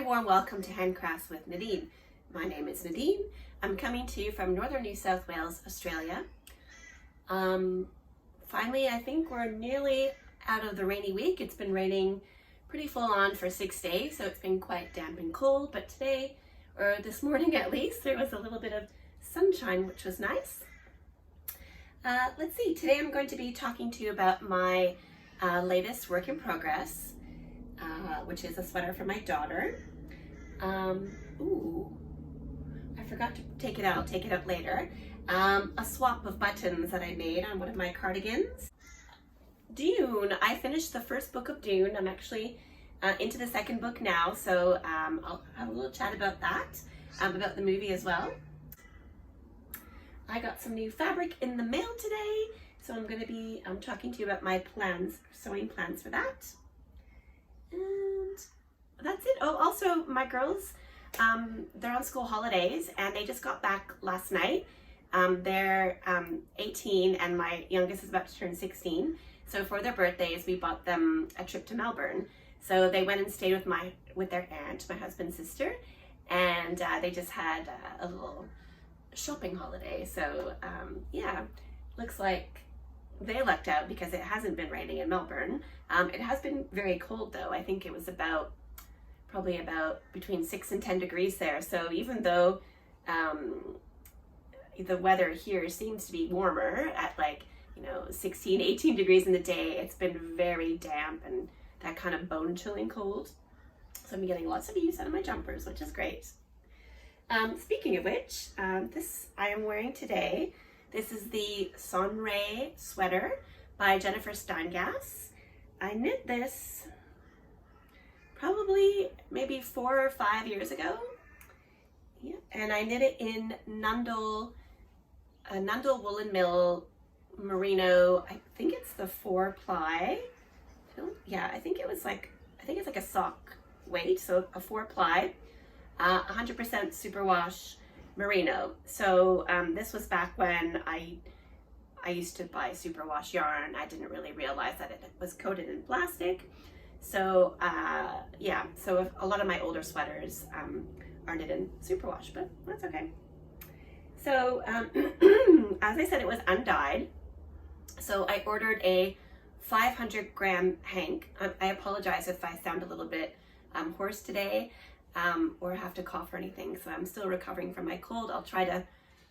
warm welcome to Handcrafts with Nadine. My name is Nadine. I'm coming to you from northern New South Wales, Australia. Finally, I think we're nearly out of the rainy week. It's been raining pretty full on for 6 days, so it's been quite damp and cold, but today, or this morning at least, there was a little bit of sunshine, which was nice. Let's see, today I'm going to be talking to you about my latest work in progress, which is a sweater for my daughter. Ooh, I forgot to take it out. I'll take it out later. A swap of buttons that I made on one of my cardigans. Dune, I finished the first book of Dune. I'm actually into the second book now, so I'll have a little chat about that, about the movie as well. I got some new fabric in the mail today, so I'm going to be talking to you about my plans, sewing plans for that. And that's it. Oh, also my girls, they're on school holidays and they just got back last night. They're 18 and my youngest is about to turn 16. So for their birthdays, we bought them a trip to Melbourne. So they went and stayed with their aunt, my husband's sister, and they just had a little shopping holiday. So yeah, looks like they lucked out because it hasn't been raining in Melbourne. It has been very cold though. I think it was probably about between 6 and 10 degrees there. So even though the weather here seems to be warmer at 16, 18 degrees in the day, it's been very damp and that kind of bone-chilling cold. So I'm getting lots of use out of my jumpers, which is great. Speaking of which, this I am wearing today. This is the Sonrae Sweater by Jennifer Steingass. I knit this probably maybe 4 or 5 years ago. Yeah, and I knit it in Nundle Wollen Mill merino. I think it's the 4-ply. Yeah, I think it's like a sock weight, so a 4-ply, 100% superwash merino. So this was back when I used to buy superwash yarn. I didn't really realize that it was coated in plastic. So yeah, so a lot of my older sweaters are knit in superwash, but that's okay. So as I said, it was undyed. So I ordered a 500-gram hank. I apologize if I sound a little bit hoarse today or have to cough or anything. So I'm still recovering from my cold. I'll try to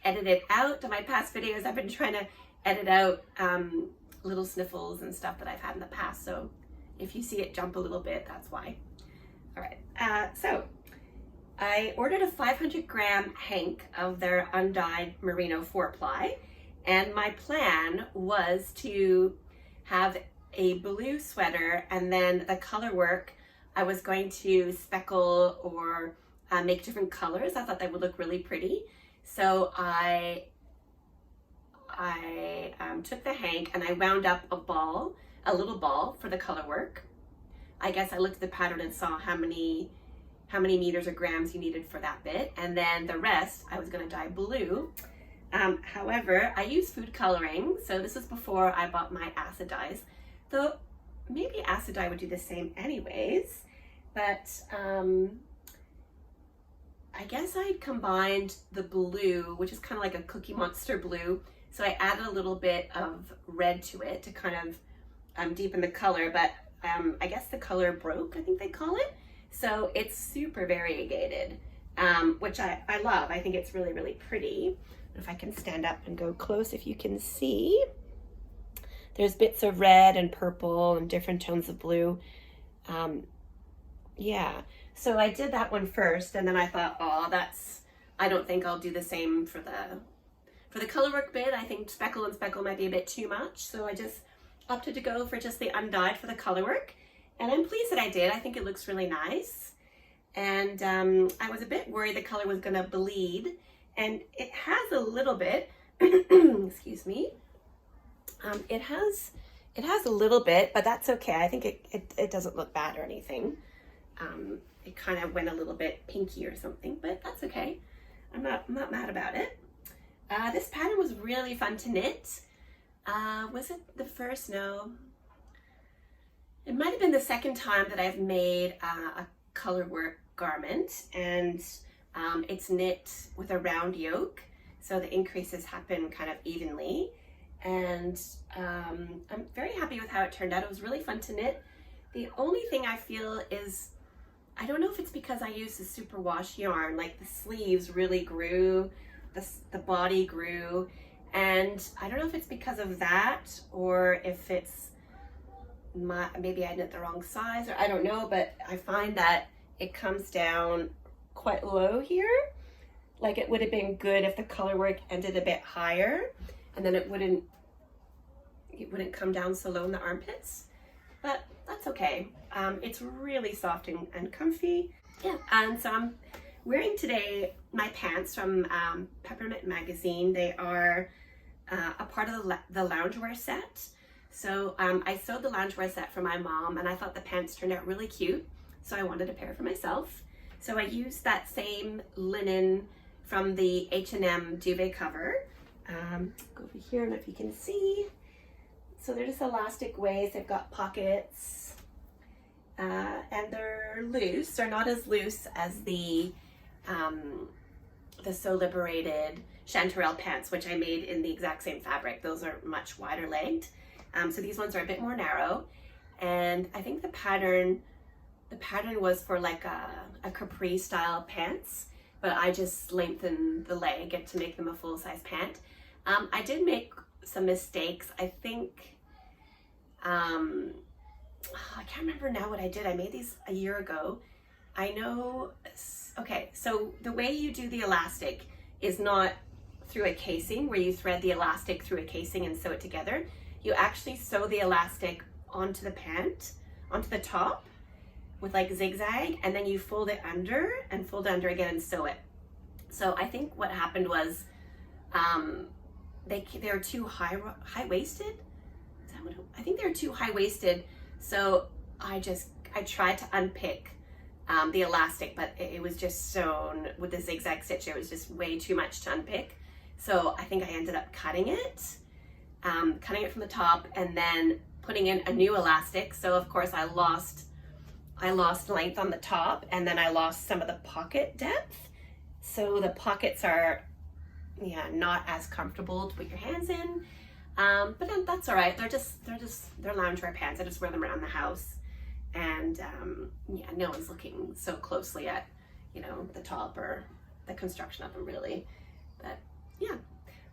edit it out. In my past videos, I've been trying to edit out little sniffles and stuff that I've had in the past. So if you see it jump a little bit, that's why. All right, so I ordered a 500-gram hank of their undyed merino 4-ply. And my plan was to have a blue sweater, and then the color work, I was going to speckle or make different colors. I thought that would look really pretty. So I took the hank and I wound up a little ball for the color work. I guess I looked at the pattern and saw how many meters or grams you needed for that bit. And then the rest, I was gonna dye blue. However, I use food coloring, so this was before I bought my acid dyes, though maybe acid dye would do the same anyways, but I guess I combined the blue, which is kind of like a Cookie Monster blue, so I added a little bit of red to it to kind of deepen the color, but I guess the color broke, I think they call it, so it's super variegated, which I love. I think it's really, really pretty. If I can stand up and go close, if you can see, there's bits of red and purple and different tones of blue. Yeah, so I did that one first, and then I thought, oh, I don't think I'll do the same for the color work bit. I think speckle and speckle might be a bit too much, so I just opted to go for just the undyed for the color work, and I'm pleased that I did. I think it looks really nice, and I was a bit worried the color was gonna bleed. And it has a little bit, excuse me, it has a little bit, but that's okay. I think it doesn't look bad or anything. It kind of went a little bit pinky or something, but that's okay. I'm not mad about it. This pattern was really fun to knit. Was it the first? No. It might have been the second time that I've made a color work garment, and it's knit with a round yoke, so the increases happen kind of evenly. And I'm very happy with how it turned out. It was really fun to knit. The only thing I feel is, I don't know if it's because I used the superwash yarn, like the sleeves really grew, the body grew, and I don't know if it's because of that or if it's maybe I knit the wrong size, or I don't know, but I find that it comes down quite low here. Like it would have been good if the color work ended a bit higher, and then it wouldn't come down so low in the armpits, but that's okay. It's really soft and comfy. Yeah, and so I'm wearing today my pants from Peppermint magazine. They are a part of the loungewear set. So I sewed the loungewear set for my mom, and I thought the pants turned out really cute, so I wanted a pair for myself. So I used that same linen from the H&M duvet cover. Go over here, I don't know if you can see. So they're just elastic waist. They've got pockets, and they're loose. They're not as loose as the So Liberated chanterelle pants, which I made in the exact same fabric. Those are much wider legged. So these ones are a bit more narrow, and I think the pattern was for like a capri style pants, but I just lengthened the leg to make them a full size pant. I did make some mistakes. I think, I can't remember now what I did. I made these a year ago. I know, okay, so the way you do the elastic is not through a casing where you thread the elastic through a casing and sew it together. You actually sew the elastic onto the pant, onto the top with like zigzag, and then you fold it under and fold under again and sew it. So I think what happened was they were too high-waisted. I think they were too high-waisted. So I tried to unpick the elastic, but it was just sewn with the zigzag stitch. It was just way too much to unpick. So I think I ended up cutting it from the top and then putting in a new elastic. So of course I lost length on the top, and then I lost some of the pocket depth. So the pockets are, yeah, not as comfortable to put your hands in. But then that's all right. They're loungewear pants. I just wear them around the house, and yeah, no one's looking so closely at, you know, the top or the construction of them really. But yeah,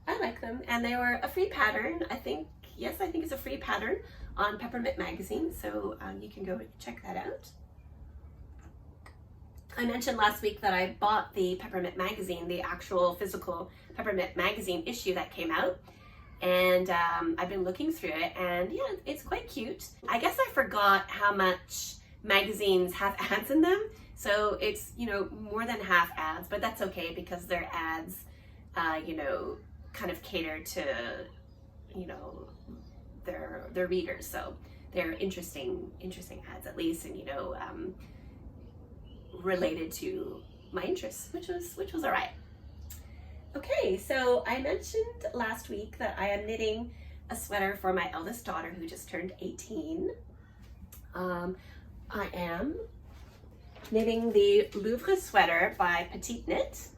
I like them, and they were a free pattern. I think it's a free pattern on Peppermint magazine, so you can go check that out. I mentioned last week that I bought the Peppermint magazine, the actual physical Peppermint magazine issue that came out, and I've been looking through it, and yeah, it's quite cute. I guess I forgot how much magazines have ads in them, so it's, you know, more than half ads, but that's okay because their ads, you know, kind of cater to, you know, their readers, so they're interesting ads at least, and you know, related to my interests, which was all right. Okay, so I mentioned last week that I am knitting a sweater for my eldest daughter who just turned 18. I am knitting the Louvre Sweater by Petite Knit.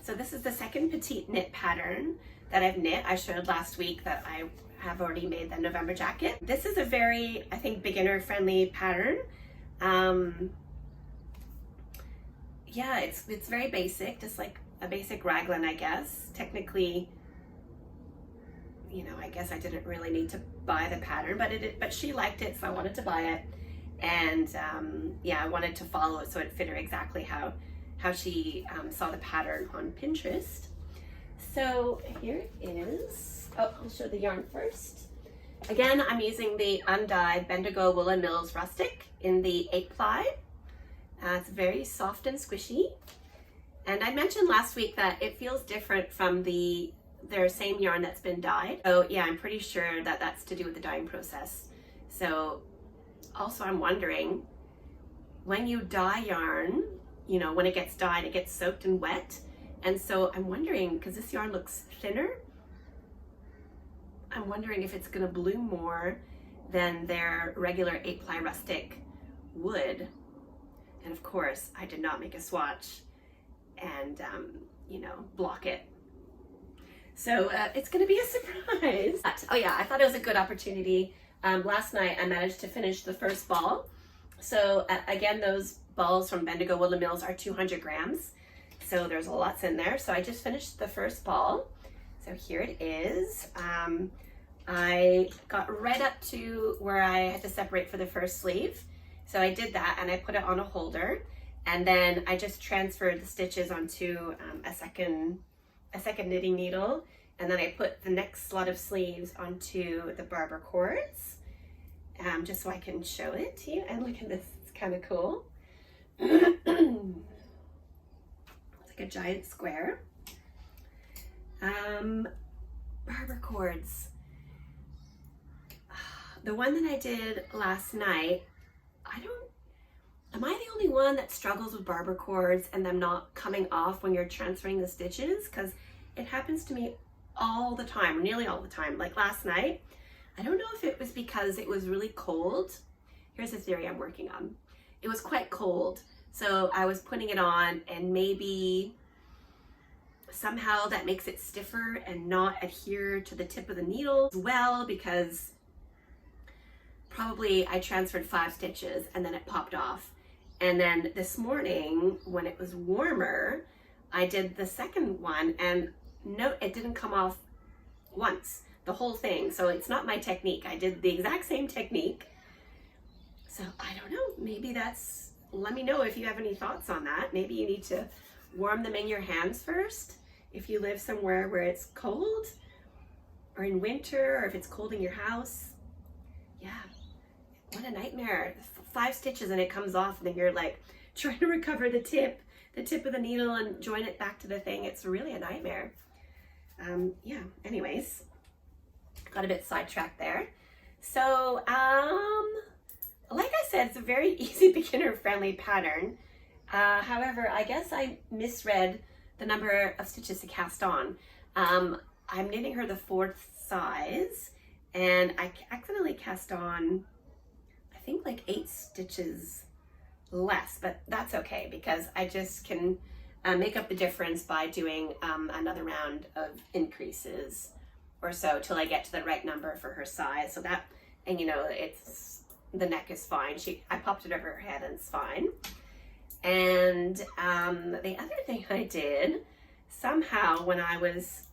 So this is the second Petite Knit pattern that I've knit. I showed last week that I have already made the November jacket. This is a very, I think, beginner friendly pattern. Yeah, it's very basic, just like a basic raglan, I guess. Technically, you know, I guess I didn't really need to buy the pattern, but she liked it, so I wanted to buy it. And yeah, I wanted to follow it so it fit her exactly how she saw the pattern on Pinterest. So here it is. Oh, I'll show the yarn first. Again, I'm using the undyed Bemdigo Wollen Mill Rustic in the 8-ply. It's very soft and squishy. And I mentioned last week that it feels different from their same yarn that's been dyed. So yeah, I'm pretty sure that that's to do with the dyeing process. So also I'm wondering, when you dye yarn, you know, when it gets dyed, it gets soaked and wet. And so I'm wondering, because this yarn looks thinner, I'm wondering if it's gonna bloom more than their regular 8-ply rustic would. And of course, I did not make a swatch and, you know, block it. So it's going to be a surprise. Oh yeah, I thought it was a good opportunity. Last night I managed to finish the first ball. So again, those balls from Bemdigo Wollen Mills are 200 grams. So there's lots in there. So I just finished the first ball. So here it is. I got right up to where I had to separate for the first sleeve. So I did that and I put it on a holder. And then I just transferred the stitches onto a second knitting needle. And then I put the next lot of sleeves onto the barber cords, just so I can show it to you. And look at this, it's kind of cool. It's like a giant square. Barber cords. The one that I did last night, am I the only one that struggles with barber cords and them not coming off when you're transferring the stitches? Because it happens to me all the time, nearly all the time. Like last night, I don't know if it was because it was really cold. Here's a theory I'm working on. It was quite cold, so I was putting it on and maybe somehow that makes it stiffer and not adhere to the tip of the needle as well, because probably I transferred 5 stitches and then it popped off. And then this morning when it was warmer, I did the second one and no, it didn't come off once, the whole thing. So it's not my technique. I did the exact same technique. So I don't know, maybe that's, let me know if you have any thoughts on that. Maybe you need to warm them in your hands first if you live somewhere where it's cold, or in winter, or if it's cold in your house. Yeah, what a nightmare. 5 stitches and it comes off, and then you're like trying to recover the tip of the needle and join it back to the thing. It's really a nightmare. Yeah, anyways, got a bit sidetracked there. So, like I said, it's a very easy beginner-friendly pattern. However, I guess I misread the number of stitches to cast on. I'm knitting her the 4th size, and I accidentally cast on, I think like 8 stitches less, but that's okay because I just can make up the difference by doing another round of increases or so till I get to the right number for her size. So that, and you know, it's, the neck is fine. I popped it over her head and it's fine. And the other thing I did, somehow when I was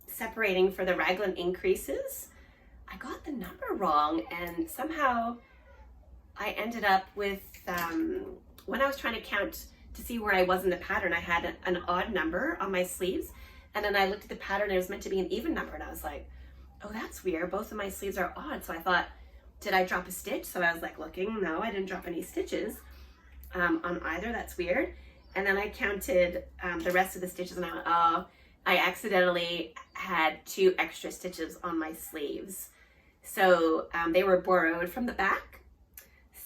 separating for the raglan increases, I got the number wrong, and somehow I ended up with, when I was trying to count to see where I was in the pattern, I had an odd number on my sleeves, and then I looked at the pattern and it was meant to be an even number, and I was like, oh, that's weird, both of my sleeves are odd. So I thought, did I drop a stitch? So I was like looking, no, I didn't drop any stitches on either, that's weird. And then I counted the rest of the stitches and I went, oh, I accidentally had 2 extra stitches on my sleeves. So they were borrowed from the back.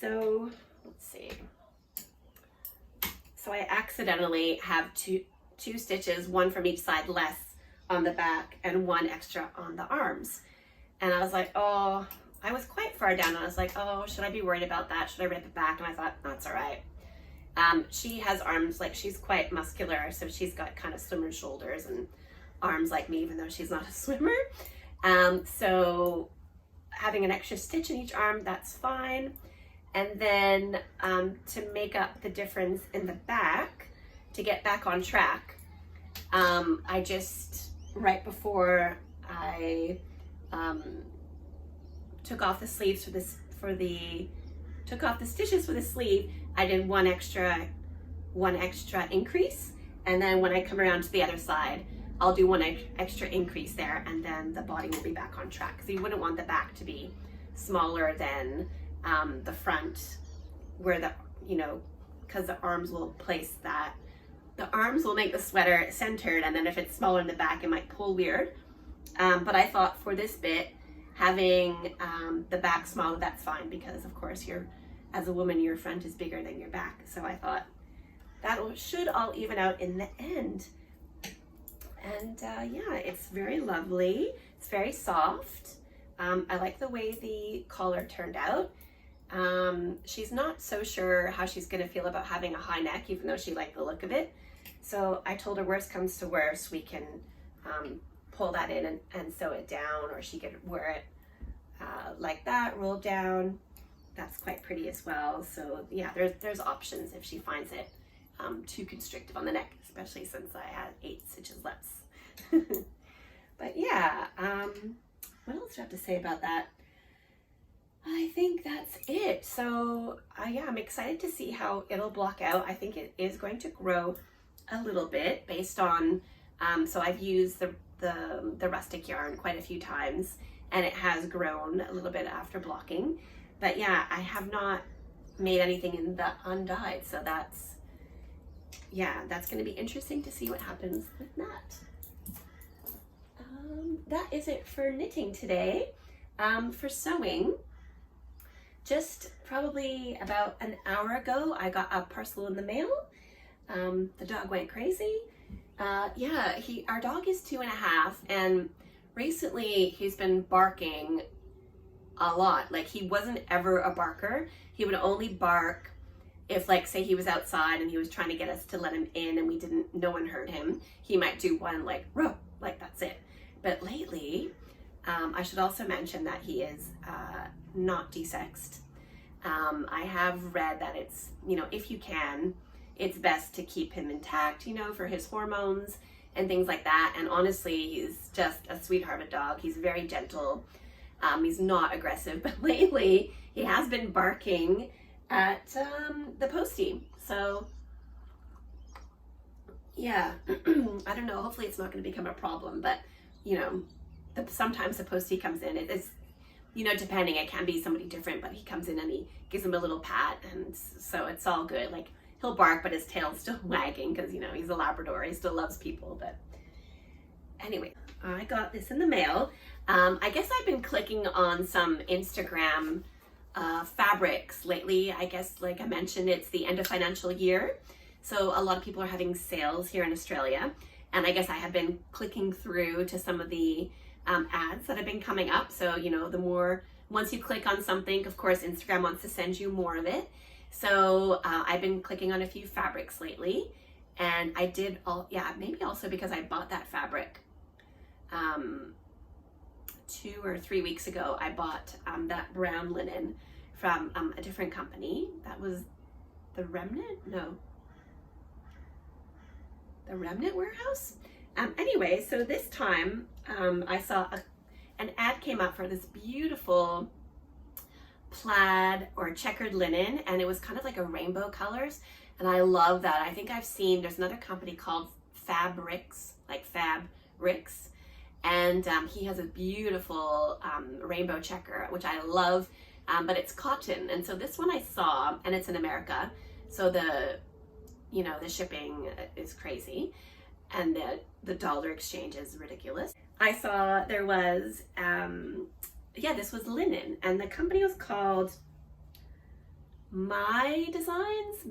So let's see. So I accidentally have two stitches, one from each side less on the back and 1 extra on the arms. And I was like, oh, I was quite far down. And I was like, oh, should I be worried about that? Should I rip it back? And I thought, that's all right. She has arms, like she's quite muscular, so she's got kind of swimmer shoulders and arms like me, even though she's not a swimmer. So having an extra stitch in each arm, that's fine. And then to make up the difference in the back, to get back on track, I just, right before I took off the sleeves took off the stitches for the sleeve, I did one extra increase, and then when I come around to the other side, I'll do 1 extra increase there, and then the body will be back on track. So you wouldn't want the back to be smaller than the front, where the, you know, because the arms will place that. The arms will make the sweater centered, and then if it's smaller in the back, it might pull weird. But I thought for this bit, having the back smaller, that's fine, because of course as a woman, your front is bigger than your back. So I thought that should all even out in the end. And yeah, it's very lovely. It's very soft. I like the way the collar turned out. She's not so sure how she's gonna feel about having a high neck, even though she liked the look of it. So I told her worst comes to worst, we can pull that in and sew it down, or she could wear it like that, rolled down. That's quite pretty as well. So yeah, there's options if she finds it too constrictive on the neck, especially since I had 8 stitches less. But yeah, what else do I have to say about that? I think that's it. So yeah, I'm excited to see how it'll block out. I think it is going to grow a little bit based on, so I've used the Rustic yarn quite a few times, and it has grown a little bit after blocking. But yeah, I have not made anything in the undyed, so that's going to be interesting to see what happens with that. That is it for knitting today. For sewing, just probably about an hour ago, I got a parcel in the mail. The dog went crazy. Yeah, our dog is 2.5, and recently he's been barking a lot. Like, he wasn't ever a barker. He would only bark if, like, say he was outside and he was trying to get us to let him in and no one heard him. He might do one like, ruh, like that's it. But lately, I should also mention that he is not desexed. I have read that it's, if you can, it's best to keep him intact, for his hormones and things like that. And honestly, he's just a sweetheart of a dog. He's very gentle. He's not aggressive, but lately he has been barking at the postie. So yeah, I don't know. Hopefully it's not going to become a problem, but sometimes the postie comes in. It is, depending, it can be somebody different, but he comes in and he gives him a little pat, and so it's all good. Like, he'll bark, but his tail's still wagging because, he's a Labrador. He still loves people. But anyway, I got this in the mail. I guess I've been clicking on some Instagram fabrics lately. I guess, like I mentioned, it's the end of financial year. So a lot of people are having sales here in Australia. And I guess I have been clicking through to some of the ads that have been coming up. So, once you click on something, of course, Instagram wants to send you more of it. So I've been clicking on a few fabrics lately, and I did maybe also because I bought that fabric 2 or 3 weeks ago. I bought that brown linen from a different company. That was the Remnant? No. The Remnant Warehouse? Anyway, so this time I saw an ad came up for this beautiful plaid or checkered linen, and it was kind of like a rainbow colors, and I love that. I think I've seen, there's another company called Fabrics, like Fabrics, and he has a beautiful rainbow checker, which I love, but it's cotton. And so this one I saw, and it's in America, so the shipping is crazy, and the dollar exchange is ridiculous. I saw there was, this was linen, and the company was called May Designs,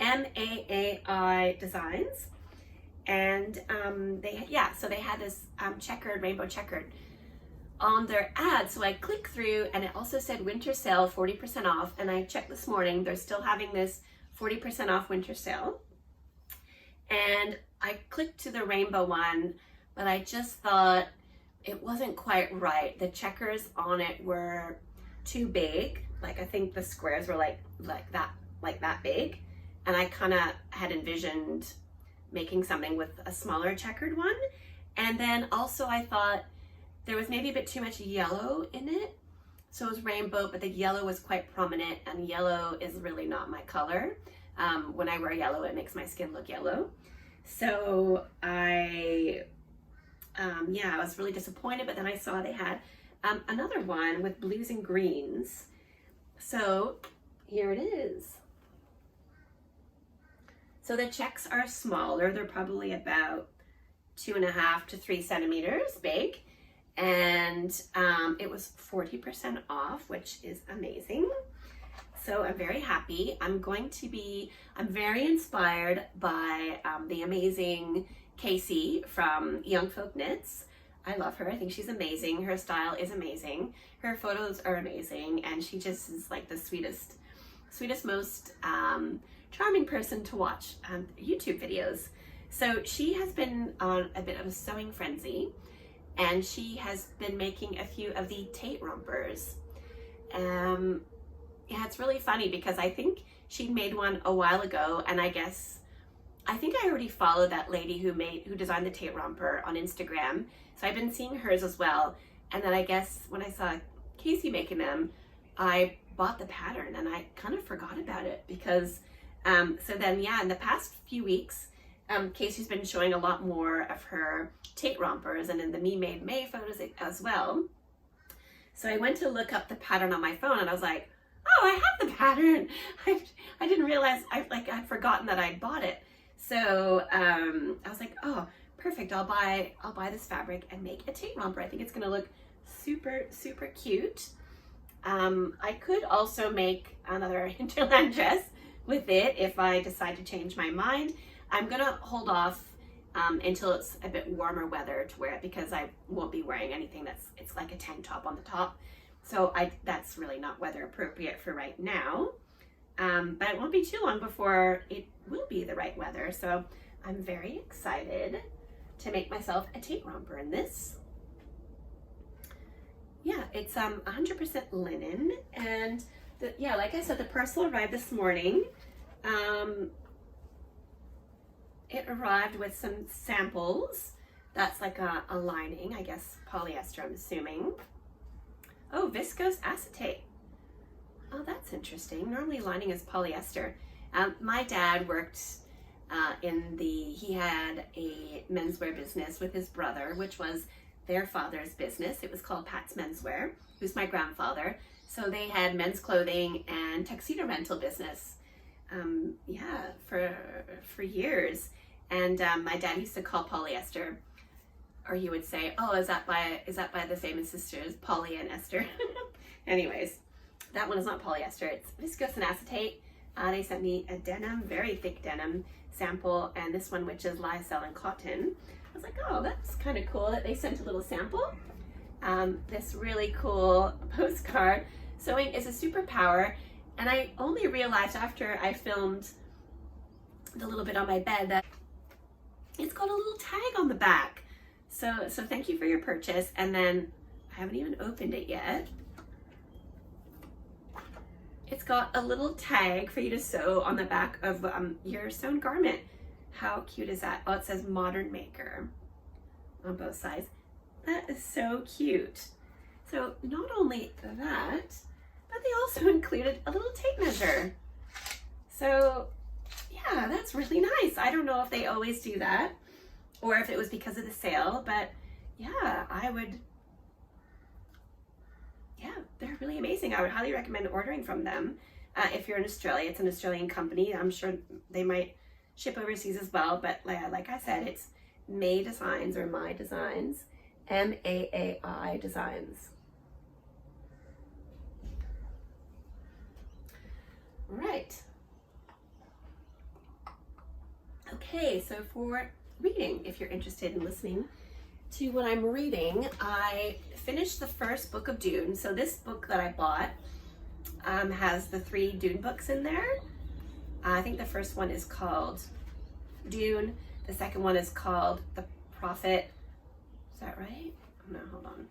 MAAI Designs, and they had this checkered, rainbow checkered on their ad. So I clicked through, and it also said winter sale, 40% off, and I checked this morning, they're still having this 40% off winter sale. And I clicked to the rainbow one, but I just thought it wasn't quite right. The checkers on it were too big. Like, I think the squares were like that big. And I kind of had envisioned making something with a smaller checkered one. And then also I thought there was maybe a bit too much yellow in it. So it was rainbow, but the yellow was quite prominent, and yellow is really not my color. When I wear yellow, it makes my skin look yellow. So I was really disappointed, but then I saw they had another one with blues and greens. So here it is. So the checks are smaller. They're probably about 2.5 to 3 centimeters big. And it was 40% off, which is amazing. So I'm very happy. I'm very inspired by the amazing Casey from Young Folk Knits. I love her. I think she's amazing. Her style is amazing. Her photos are amazing, and she just is like the sweetest, most charming person to watch YouTube videos. So she has been on a bit of a sewing frenzy, and she has been making a few of the Tate Rompers. Yeah, it's really funny because I think she made one a while ago, and I think I already followed that lady who designed the Tate Romper on Instagram. So I've been seeing hers as well. And then I guess when I saw Casey making them, I bought the pattern and I kind of forgot about it because, so then yeah, in the past few weeks, Casey's been showing a lot more of her Tate Rompers and in the Me Made May photos as well. So I went to look up the pattern on my phone and I was like, oh, I have the pattern. I didn't realize, I'd forgotten that I'd bought it. So I was like, oh, perfect. I'll buy this fabric and make a Tate Romper. I think it's gonna look super, super cute. I could also make another hinterland dress with it if I decide to change my mind. I'm gonna hold off until it's a bit warmer weather to wear it because I won't be wearing anything it's like a tank top on the top. So that's really not weather appropriate for right now. But it won't be too long before it will be the right weather. So I'm very excited to make myself a Tate Romper in this. Yeah, it's 100% linen, and yeah, like I said, the parcel arrived this morning. It arrived with some samples. That's like a lining, I guess polyester, I'm assuming. Oh, viscose acetate. Oh, that's interesting. Normally lining is polyester. My dad worked he had a menswear business with his brother, which was their father's business. It was called Pat's Menswear, who's my grandfather. So they had men's clothing and tuxedo rental business, yeah, for years. And my dad used to call polyester, or he would say, oh, is that by the famous sisters, Polly and Esther? Anyways, that one is not polyester, it's viscose and acetate. They sent me a denim, very thick denim sample, and this one, which is lyocell and cotton. I was like, oh, that's kind of cool that they sent a little sample. This really cool postcard. Sewing is a superpower, and I only realized after I filmed the little bit on my bed that it's got a little tag on the back. So thank you for your purchase. And then I haven't even opened it yet. It's got a little tag for you to sew on the back of your sewn garment. How cute is that? Oh, it says Modern Maker on both sides. That is so cute. So not only that, but they also included a little tape measure. So yeah, that's really nice. I don't know if they always do that or if it was because of the sale, but yeah, they're really amazing. I would highly recommend ordering from them. If you're in Australia, it's an Australian company. I'm sure they might ship overseas as well, but like I said, it's May Designs or My Designs, MAAI Designs. Right. Okay, so for reading, if you're interested in listening to what I'm reading, I finished the first book of Dune. So this book that I bought has the 3 Dune books in there. I think the first one is called Dune. The second one is called The Prophet. Is that right? No, hold on.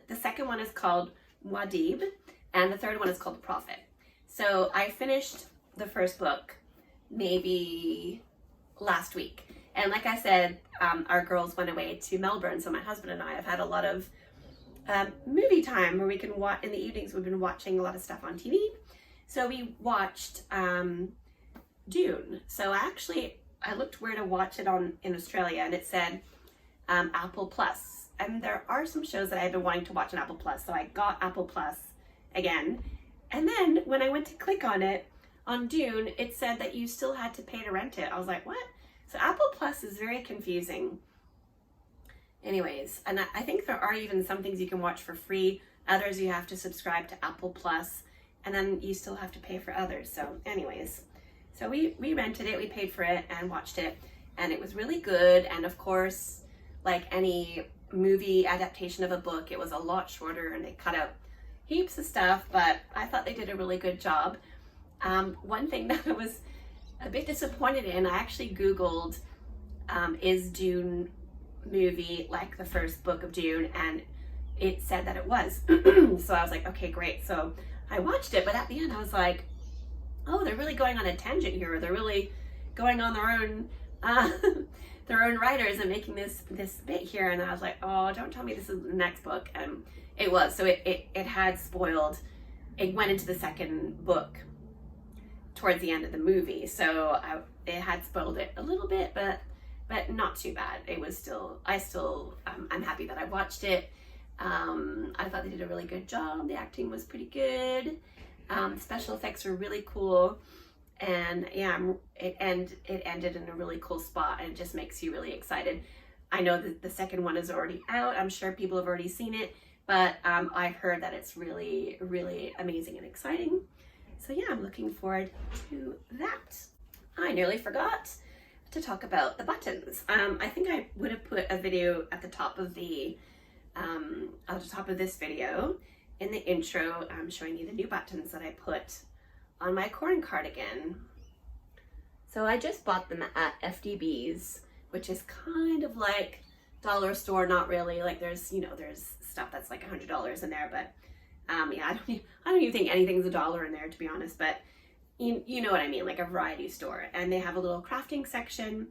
The second one is called Muad'Dib, and the third one is called The Prophet. So I finished the first book maybe last week. And like I said, our girls went away to Melbourne, so my husband and I have had a lot of movie time where we can watch, in the evenings we've been watching a lot of stuff on TV. So we watched Dune. So I looked where to watch it in Australia, and it said Apple Plus. And there are some shows that I've been wanting to watch on Apple Plus, so I got Apple Plus again. And then when I went to click on it, on Dune, it said that you still had to pay to rent it. I was like, what? So Apple Plus is very confusing. Anyways, and I think there are even some things you can watch for free. Others you have to subscribe to Apple Plus, and then you still have to pay for others. So anyways, So we rented it, we paid for it and watched it, and it was really good. And of course, like any movie adaptation of a book, it was a lot shorter and they cut out heaps of stuff, but I thought they did a really good job. One thing that I was a bit disappointed in, I actually Googled, is Dune movie like the first book of Dune, and it said that it was. So I was like, okay, great. So I watched it, but at the end I was like, oh, they're really going on a tangent here. They're really going on their own writers and making this bit here. And I was like, oh, don't tell me this is the next book. And it was. So it had spoiled. It went into the second book towards the end of the movie. So it had spoiled it a little bit, but not too bad. It was still, I'm happy that I watched it. I thought they did a really good job. The acting was pretty good. Special effects were really cool. And yeah, it ended in a really cool spot, and it just makes you really excited. I know that the second one is already out. I'm sure people have already seen it, but I've heard that it's really, really amazing and exciting. So yeah, I'm looking forward to that. I nearly forgot to talk about the buttons. I think I would have put a video at the top of this video in the intro, showing you the new buttons that I put on my corn cardigan. So I just bought them at FDB's, which is kind of like dollar store, not really. Like there's stuff that's like $100 in there, but yeah, I don't even think anything's $1 in there, to be honest, but you know what I mean, like a variety store. And they have a little crafting section,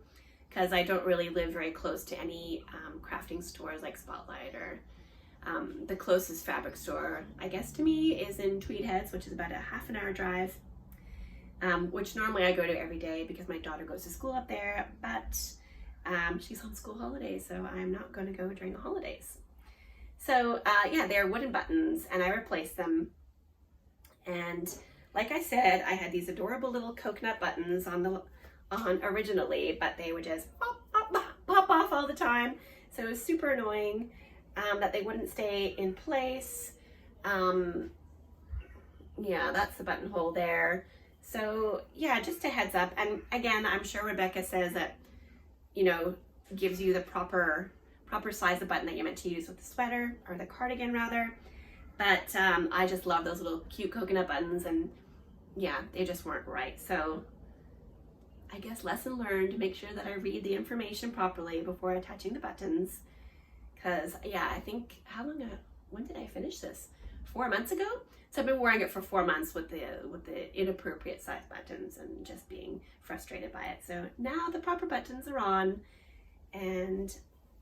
because I don't really live very close to any crafting stores like Spotlight, or the closest fabric store, I guess, to me is in Tweed Heads, which is about a half-an-hour drive, which normally I go to every day because my daughter goes to school up there, but she's on school holidays, so I'm not going to go during the holidays. So yeah, they're wooden buttons, and I replaced them. And like I said, I had these adorable little coconut buttons on originally, but they would just pop off all the time. So it was super annoying that they wouldn't stay in place. Yeah, that's the buttonhole there. So yeah, just a heads up. And again, I'm sure Rebecca says that, gives you the proper size of button that you're meant to use with the sweater, or the cardigan rather. But I just love those little cute coconut buttons, and yeah, they just weren't right. So I guess lesson learned, make sure that I read the information properly before attaching the buttons. Because yeah, I think, when did I finish this? 4 months ago? So I've been wearing it for 4 months with the inappropriate size buttons and just being frustrated by it. So now the proper buttons are on, and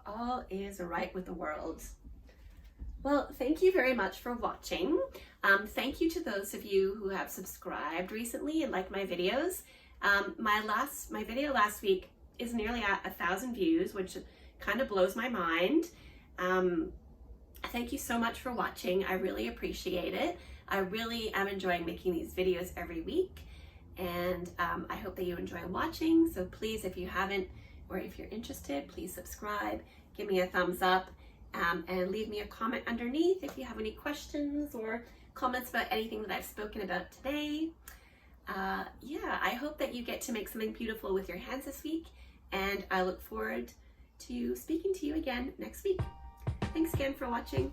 all is right with the world. Well, thank you very much for watching. Thank you to those of you who have subscribed recently and liked my videos. My video last week is nearly at 1,000 views, which kind of blows my mind. Thank you so much for watching. I really appreciate it. I really am enjoying making these videos every week, and I hope that you enjoy watching. So please, if you haven't, or if you're interested, please subscribe, give me a thumbs up, and leave me a comment underneath if you have any questions or comments about anything that I've spoken about today. Yeah, I hope that you get to make something beautiful with your hands this week, and I look forward to speaking to you again next week. Thanks again for watching.